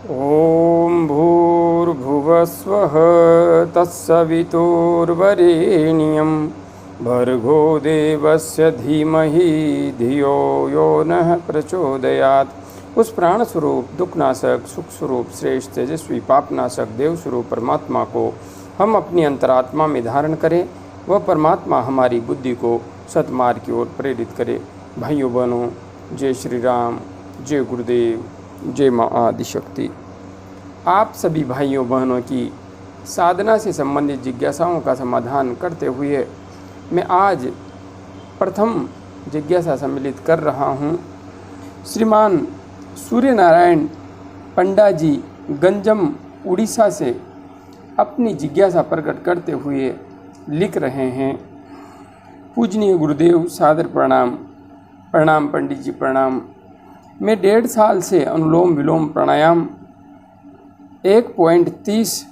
ॐ भूर्भुवस्वः तत्सवितुर्वरेण्यं भर्गो देवस्य धीमहि धियो यो नः प्रचोदयात्। उस प्राण स्वरूप, दुखनाशक, सुख स्वरूप, श्रेष्ठ, तेजस्वी, पापनाशक, देव स्वरूप परमात्मा को हम अपनी अंतरात्मा में धारण करें। वह परमात्मा हमारी बुद्धि को सतमार्ग की ओर प्रेरित करे। भाइयों बहनों, जय श्री राम, जय गुरुदेव, जय माँ आदिशक्ति। आप सभी भाइयों बहनों की साधना से संबंधित जिज्ञासाओं का समाधान करते हुए मैं आज प्रथम जिज्ञासा सम्मिलित कर रहा हूँ। श्रीमान सूर्य नारायण पंडा जी गंजम उड़ीसा से अपनी जिज्ञासा प्रकट करते हुए लिख रहे हैं। पूजनीय गुरुदेव, सादर प्रणाम। प्रणाम पंडित जी, प्रणाम। मैं 1.5 साल से अनुलोम विलोम प्राणायाम 1.30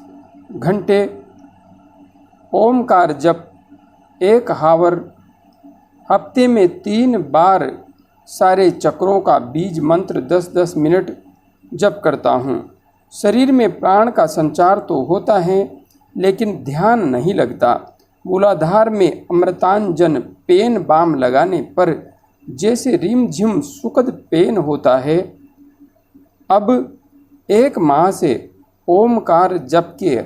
घंटे, ओमकार जप 1 हावर, हफ्ते में 3 बार सारे चक्रों का बीज मंत्र 10-10 मिनट जप करता हूँ। शरीर में प्राण का संचार तो होता है लेकिन ध्यान नहीं लगता। मूलाधार में अमृतांजन पेन बाम लगाने पर जैसे रिम झिम सुखद पेन होता है। अब 1 माह से ओमकार जप के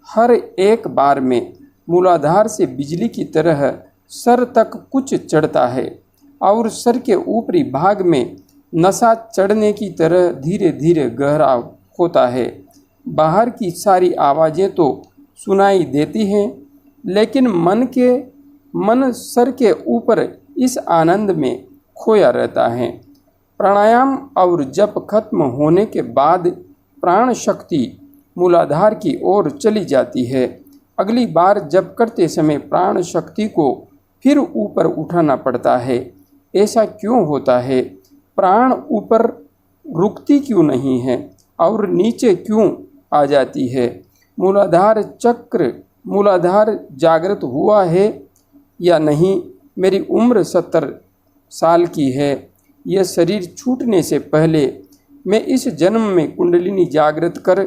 हर एक बार में मूलाधार से बिजली की तरह सर तक कुछ चढ़ता है और सर के ऊपरी भाग में नशा चढ़ने की तरह धीरे धीरे गहरा होता है। बाहर की सारी आवाज़ें तो सुनाई देती हैं लेकिन मन सर के ऊपर इस आनंद में खोया रहता है। प्राणायाम और जप खत्म होने के बाद प्राण शक्ति मूलाधार की ओर चली जाती है। अगली बार जप करते समय प्राण शक्ति को फिर ऊपर उठाना पड़ता है। ऐसा क्यों होता है? प्राण ऊपर रुकती क्यों नहीं है और नीचे क्यों आ जाती है? मूलाधार जागृत हुआ है या नहीं? मेरी उम्र 70 साल की है। यह शरीर छूटने से पहले मैं इस जन्म में कुंडलिनी जागृत कर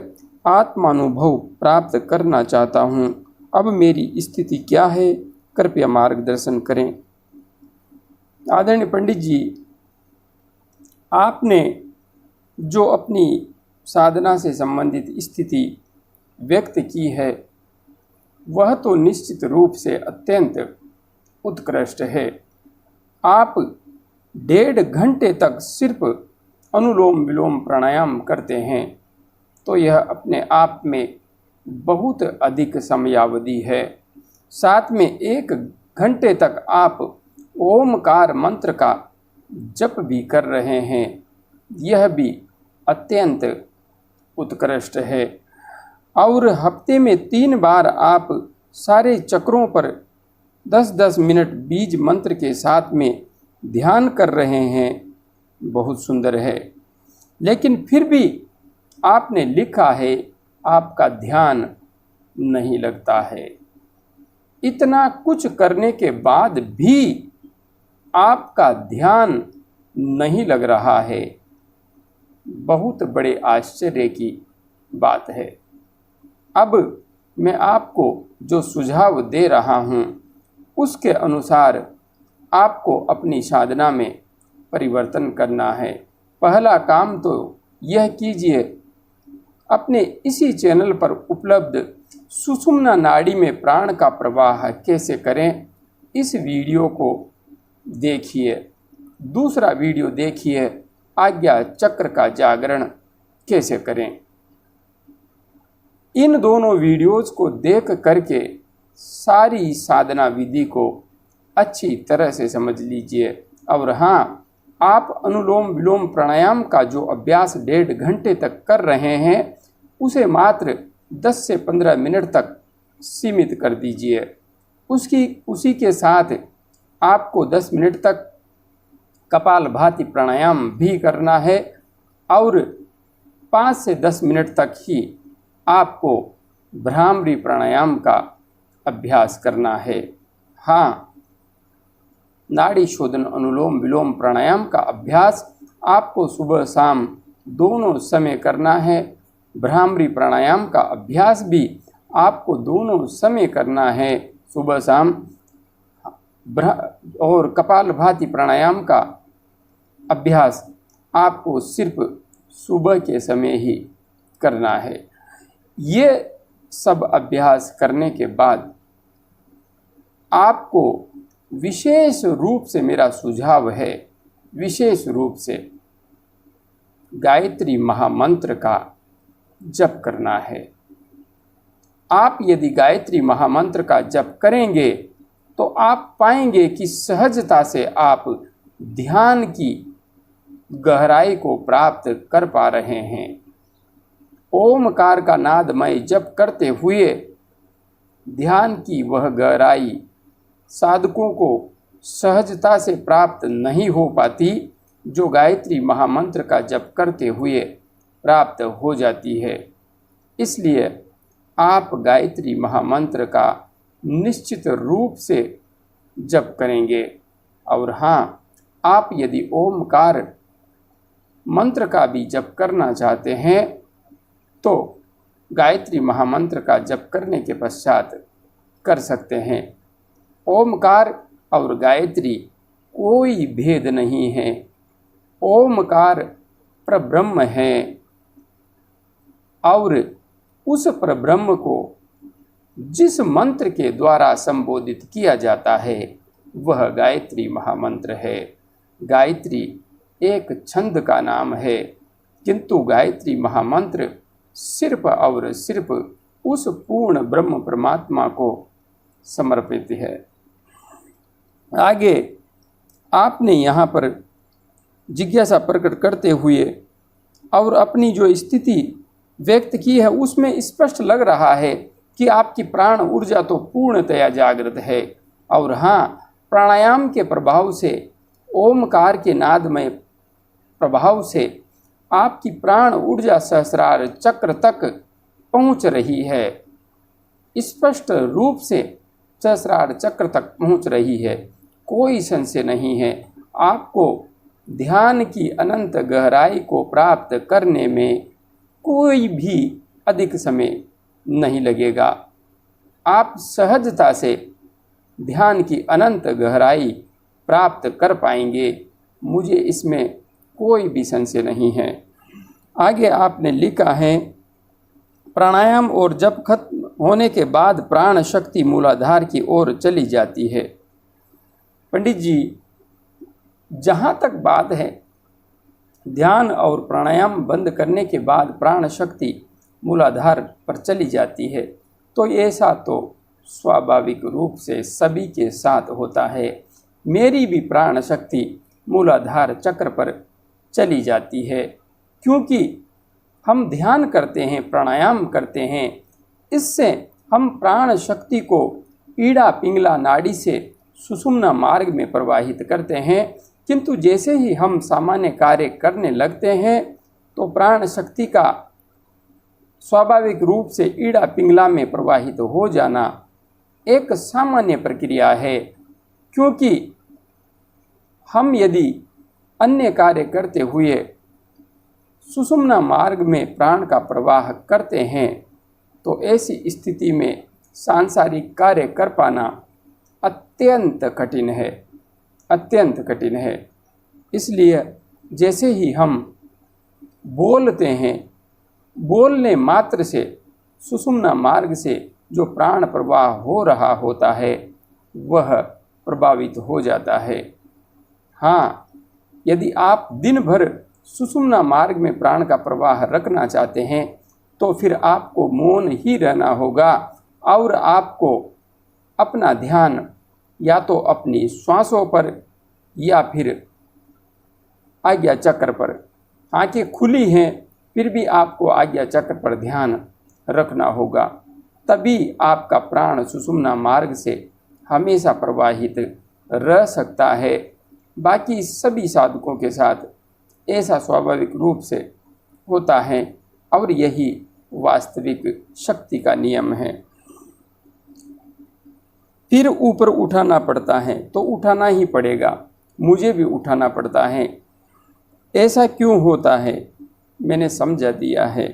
आत्मानुभव प्राप्त करना चाहता हूँ। अब मेरी स्थिति क्या है? कृपया मार्गदर्शन करें। आदरणीय पंडित जी, आपने जो अपनी साधना से संबंधित स्थिति व्यक्त की है वह तो निश्चित रूप से अत्यंत उत्कृष्ट है। आप 1.5 घंटे तक सिर्फ अनुलोम विलोम प्राणायाम करते हैं तो यह अपने आप में बहुत अधिक समयावधि है। साथ में 1 घंटे तक आप ओमकार मंत्र का जप भी कर रहे हैं, यह भी अत्यंत उत्कृष्ट है। और हफ्ते में 3 बार आप सारे चक्रों पर 10-10 मिनट बीज मंत्र के साथ में ध्यान कर रहे हैं, बहुत सुंदर है। लेकिन फिर भी आपने लिखा है आपका ध्यान नहीं लगता है। इतना कुछ करने के बाद भी आपका ध्यान नहीं लग रहा है, बहुत बड़े आश्चर्य की बात है। अब मैं आपको जो सुझाव दे रहा हूँ उसके अनुसार आपको अपनी साधना में परिवर्तन करना है। पहला काम तो यह कीजिए, अपने इसी चैनल पर उपलब्ध सुषुम्ना नाड़ी में प्राण का प्रवाह कैसे करें, इस वीडियो को देखिए। दूसरा वीडियो देखिए, आज्ञा चक्र का जागरण कैसे करें। इन दोनों वीडियोज़ को देख करके सारी साधना विधि को अच्छी तरह से समझ लीजिए। और हाँ, आप अनुलोम विलोम प्राणायाम का जो अभ्यास 1.5 घंटे तक कर रहे हैं उसे मात्र 10 से 15 मिनट तक सीमित कर दीजिए। उसी के साथ आपको 10 मिनट तक कपालभाति प्राणायाम भी करना है और 5 से 10 मिनट तक ही आपको भ्रामरी प्राणायाम का अभ्यास करना है। हाँ, नाड़ी शोधन अनुलोम विलोम प्राणायाम का अभ्यास आपको सुबह शाम दोनों समय करना है। भ्रामरी प्राणायाम का अभ्यास भी आपको दोनों समय करना है, सुबह शाम। और कपालभाति प्राणायाम का अभ्यास आपको सिर्फ सुबह के समय ही करना है। ये सब अभ्यास करने के बाद आपको विशेष रूप से मेरा सुझाव है, विशेष रूप से गायत्री महामंत्र का जप करना है। आप यदि गायत्री महामंत्र का जप करेंगे तो आप पाएंगे कि सहजता से आप ध्यान की गहराई को प्राप्त कर पा रहे हैं। ओमकार का नादमय जप करते हुए ध्यान की वह गहराई साधकों को सहजता से प्राप्त नहीं हो पाती, जो गायत्री महामंत्र का जप करते हुए प्राप्त हो जाती है। इसलिए आप गायत्री महामंत्र का निश्चित रूप से जप करेंगे। और हाँ, आप यदि ओमकार मंत्र का भी जप करना चाहते हैं तो गायत्री महामंत्र का जप करने के पश्चात कर सकते हैं। ओमकार और गायत्री कोई भेद नहीं है। ओमकार परब्रह्म है और उस परब्रह्म को जिस मंत्र के द्वारा संबोधित किया जाता है वह गायत्री महामंत्र है। गायत्री एक छंद का नाम है, किंतु गायत्री महामंत्र सिर्फ और सिर्फ उस पूर्ण ब्रह्म परमात्मा को समर्पित है। आगे आपने यहाँ पर जिज्ञासा प्रकट करते हुए और अपनी जो स्थिति व्यक्त की है उसमें स्पष्ट लग रहा है कि आपकी प्राण ऊर्जा तो पूर्णतया जागृत है। और हाँ, प्राणायाम के प्रभाव से, ओमकार के नादमय प्रभाव से आपकी प्राण ऊर्जा सहस्रार चक्र तक पहुँच रही है। स्पष्ट रूप से सहस्रार चक्र तक पहुँच रही है, कोई संशय नहीं है। आपको ध्यान की अनंत गहराई को प्राप्त करने में कोई भी अधिक समय नहीं लगेगा। आप सहजता से ध्यान की अनंत गहराई प्राप्त कर पाएंगे, मुझे इसमें कोई भी संशय नहीं है। आगे आपने लिखा है, प्राणायाम और जप खत्म होने के बाद प्राण शक्ति मूलाधार की ओर चली जाती है। पंडित जी, जहाँ तक बात है ध्यान और प्राणायाम बंद करने के बाद प्राण शक्ति मूलाधार पर चली जाती है, तो ऐसा तो स्वाभाविक रूप से सभी के साथ होता है। मेरी भी प्राण शक्ति मूलाधार चक्र पर चली जाती है, क्योंकि हम ध्यान करते हैं, प्राणायाम करते हैं, इससे हम प्राण शक्ति को ईड़ा पिंगला नाड़ी से सुषुम्ना मार्ग में प्रवाहित करते हैं। किंतु जैसे ही हम सामान्य कार्य करने लगते हैं तो प्राण शक्ति का स्वाभाविक रूप से ईड़ा पिंगला में प्रवाहित हो जाना एक सामान्य प्रक्रिया है। क्योंकि हम यदि अन्य कार्य करते हुए सुषुम्ना मार्ग में प्राण का प्रवाह करते हैं तो ऐसी स्थिति में सांसारिक कार्य कर पाना अत्यंत कठिन है, अत्यंत कठिन है। इसलिए जैसे ही हम बोलते हैं, बोलने मात्र से सुषुम्ना मार्ग से जो प्राण प्रवाह हो रहा होता है वह प्रभावित हो जाता है। हाँ, यदि आप दिन भर सुषुम्ना मार्ग में प्राण का प्रवाह रखना चाहते हैं तो फिर आपको मौन ही रहना होगा और आपको अपना ध्यान या तो अपनी श्वासों पर या फिर आज्ञा चक्र पर, आंखें खुली हैं फिर भी आपको आज्ञा चक्र पर ध्यान रखना होगा, तभी आपका प्राण सुषुम्ना मार्ग से हमेशा प्रवाहित रह सकता है। बाकी सभी साधकों के साथ ऐसा स्वाभाविक रूप से होता है और यही वास्तविक शक्ति का नियम है। फिर ऊपर उठाना पड़ता है तो उठाना ही पड़ेगा, मुझे भी उठाना पड़ता है। ऐसा क्यों होता है? मैंने समझा दिया है।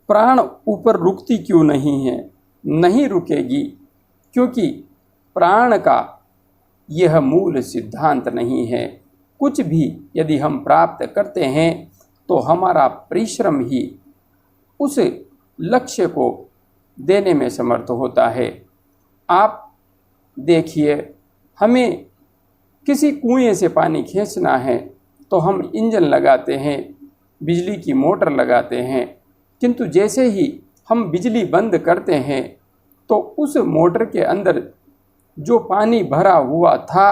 प्राण ऊपर रुकती क्यों नहीं है? नहीं रुकेगी, क्योंकि प्राण का यह मूल सिद्धांत नहीं है। कुछ भी यदि हम प्राप्त करते हैं तो हमारा परिश्रम ही उस लक्ष्य को देने में समर्थ होता है। आप देखिए, हमें किसी कुएं से पानी खींचना है तो हम इंजन लगाते हैं, बिजली की मोटर लगाते हैं, किंतु जैसे ही हम बिजली बंद करते हैं तो उस मोटर के अंदर जो पानी भरा हुआ था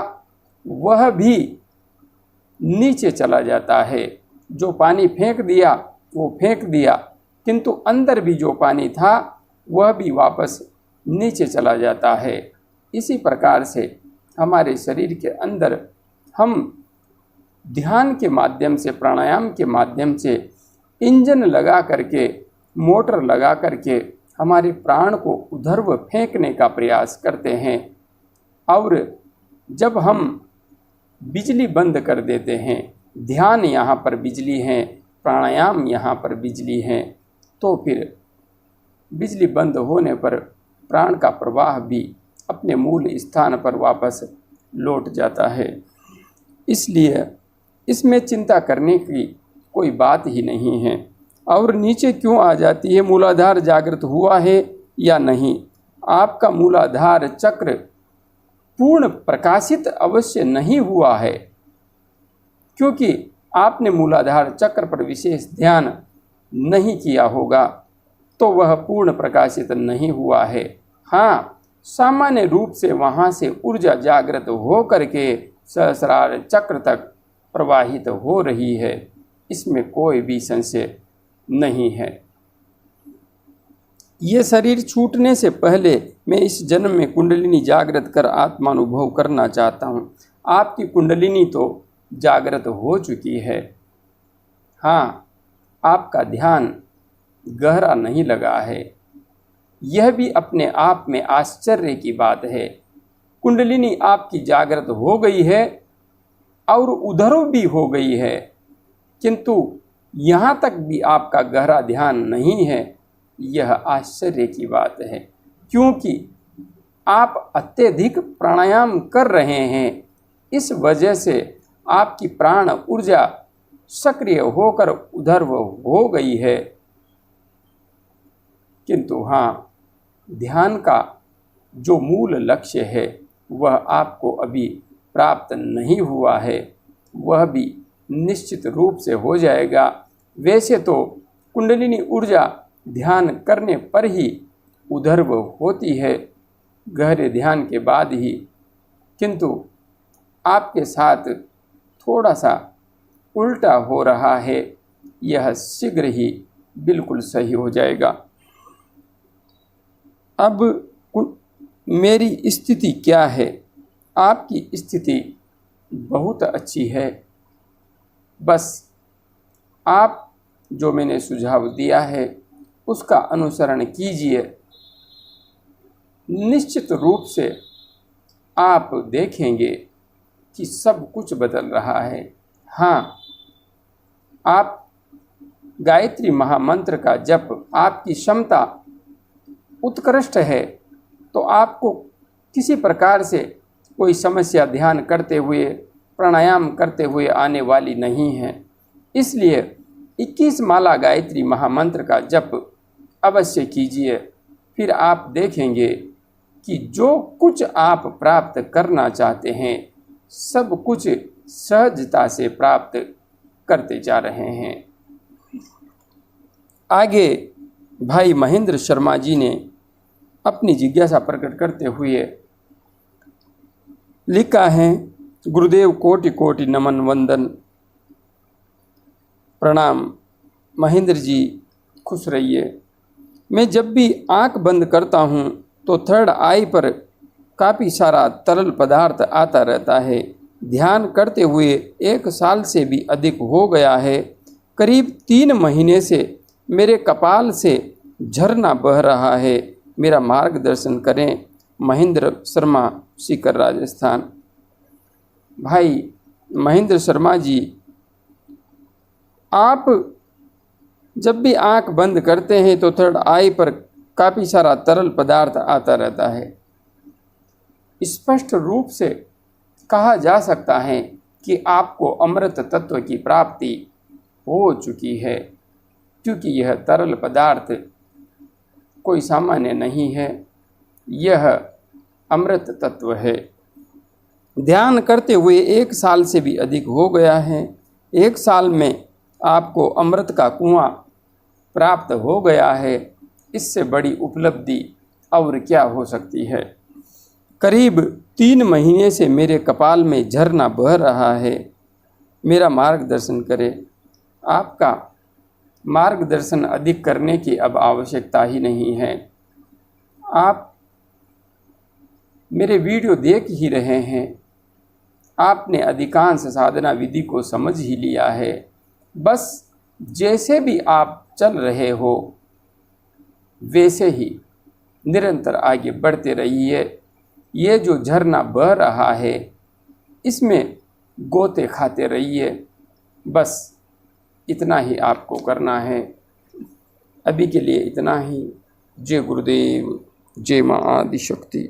वह भी नीचे चला जाता है। जो पानी फेंक दिया वो फेंक दिया, किंतु अंदर भी जो पानी था वह भी वापस नीचे चला जाता है। इसी प्रकार से हमारे शरीर के अंदर हम ध्यान के माध्यम से, प्राणायाम के माध्यम से इंजन लगा करके, मोटर लगा करके हमारे प्राण को उधर्व फेंकने का प्रयास करते हैं। और जब हम बिजली बंद कर देते हैं, ध्यान यहाँ पर बिजली है, प्राणायाम यहाँ पर बिजली है, तो फिर बिजली बंद होने पर प्राण का प्रवाह भी अपने मूल स्थान पर वापस लौट जाता है। इसलिए इसमें चिंता करने की कोई बात ही नहीं है। और नीचे क्यों आ जाती है? मूलाधार जागृत हुआ है या नहीं? आपका मूलाधार चक्र पूर्ण प्रकाशित अवश्य नहीं हुआ है, क्योंकि आपने मूलाधार चक्र पर विशेष ध्यान नहीं किया होगा, तो वह पूर्ण प्रकाशित नहीं हुआ है। हाँ, सामान्य रूप से वहाँ से ऊर्जा जागृत हो करके सहस्रार चक्र तक प्रवाहित हो रही है, इसमें कोई भी संशय नहीं है। ये शरीर छूटने से पहले मैं इस जन्म में कुंडलिनी जागृत कर आत्मानुभव करना चाहता हूँ। आपकी कुंडलिनी तो जागृत हो चुकी है। हाँ, आपका ध्यान गहरा नहीं लगा है, यह भी अपने आप में आश्चर्य की बात है। कुंडलिनी आपकी जागृत हो गई है और उधर भी हो गई है, किंतु यहाँ तक भी आपका गहरा ध्यान नहीं है। यह आश्चर्य की बात है, क्योंकि आप अत्यधिक प्राणायाम कर रहे हैं। इस वजह से आपकी प्राण ऊर्जा सक्रिय होकर उधर हो गई है, किंतु हाँ, ध्यान का जो मूल लक्ष्य है वह आपको अभी प्राप्त नहीं हुआ है। वह भी निश्चित रूप से हो जाएगा। वैसे तो कुंडलिनी ऊर्जा ध्यान करने पर ही उधर्व होती है, गहरे ध्यान के बाद ही, किंतु आपके साथ थोड़ा सा उल्टा हो रहा है। यह शीघ्र ही बिल्कुल सही हो जाएगा। अब मेरी स्थिति क्या है? आपकी स्थिति बहुत अच्छी है। बस आप जो मैंने सुझाव दिया है उसका अनुसरण कीजिए। निश्चित रूप से आप देखेंगे कि सब कुछ बदल रहा है। हाँ, आप गायत्री महामंत्र का जप, आपकी क्षमता उत्कृष्ट है, तो आपको किसी प्रकार से कोई समस्या ध्यान करते हुए, प्राणायाम करते हुए आने वाली नहीं है। इसलिए 21 माला गायत्री महामंत्र का जप अवश्य कीजिए। फिर आप देखेंगे कि जो कुछ आप प्राप्त करना चाहते हैं सब कुछ सहजता से प्राप्त करते जा रहे हैं। आगे भाई महेंद्र शर्मा जी ने अपनी जिज्ञासा प्रकट करते हुए लिखा है, गुरुदेव कोटि कोटि नमन वंदन, प्रणाम। महेंद्र जी खुश रहिए। मैं जब भी आंख बंद करता हूँ तो थर्ड आई पर काफ़ी सारा तरल पदार्थ आता रहता है। ध्यान करते हुए 1 साल से भी अधिक हो गया है। करीब 3 महीने से मेरे कपाल से झरना बह रहा है। मेरा मार्गदर्शन करें। महेंद्र शर्मा, सीकर, राजस्थान। भाई महेंद्र शर्मा जी, आप जब भी आंख बंद करते हैं तो थर्ड आई पर काफ़ी सारा तरल पदार्थ आता रहता है। स्पष्ट रूप से कहा जा सकता है कि आपको अमृत तत्व की प्राप्ति हो चुकी है, क्योंकि यह तरल पदार्थ कोई सामान्य नहीं है, यह अमृत तत्व है। ध्यान करते हुए 1 साल से भी अधिक हो गया है। 1 साल में आपको अमृत का कुआं प्राप्त हो गया है। इससे बड़ी उपलब्धि और क्या हो सकती है। करीब 3 महीने से मेरे कपाल में झरना बह रहा है। मेरा मार्गदर्शन करें। आपका मार्गदर्शन अधिक करने की अब आवश्यकता ही नहीं है। आप मेरे वीडियो देख ही रहे हैं। आपने अधिकांश साधना विधि को समझ ही लिया है। बस जैसे भी आप चल रहे हो वैसे ही निरंतर आगे बढ़ते रहिए। ये जो झरना बह रहा है इसमें गोते खाते रहिए। बस इतना ही आपको करना है। अभी के लिए इतना ही। जय गुरुदेव, जय माँ आदिशक्ति।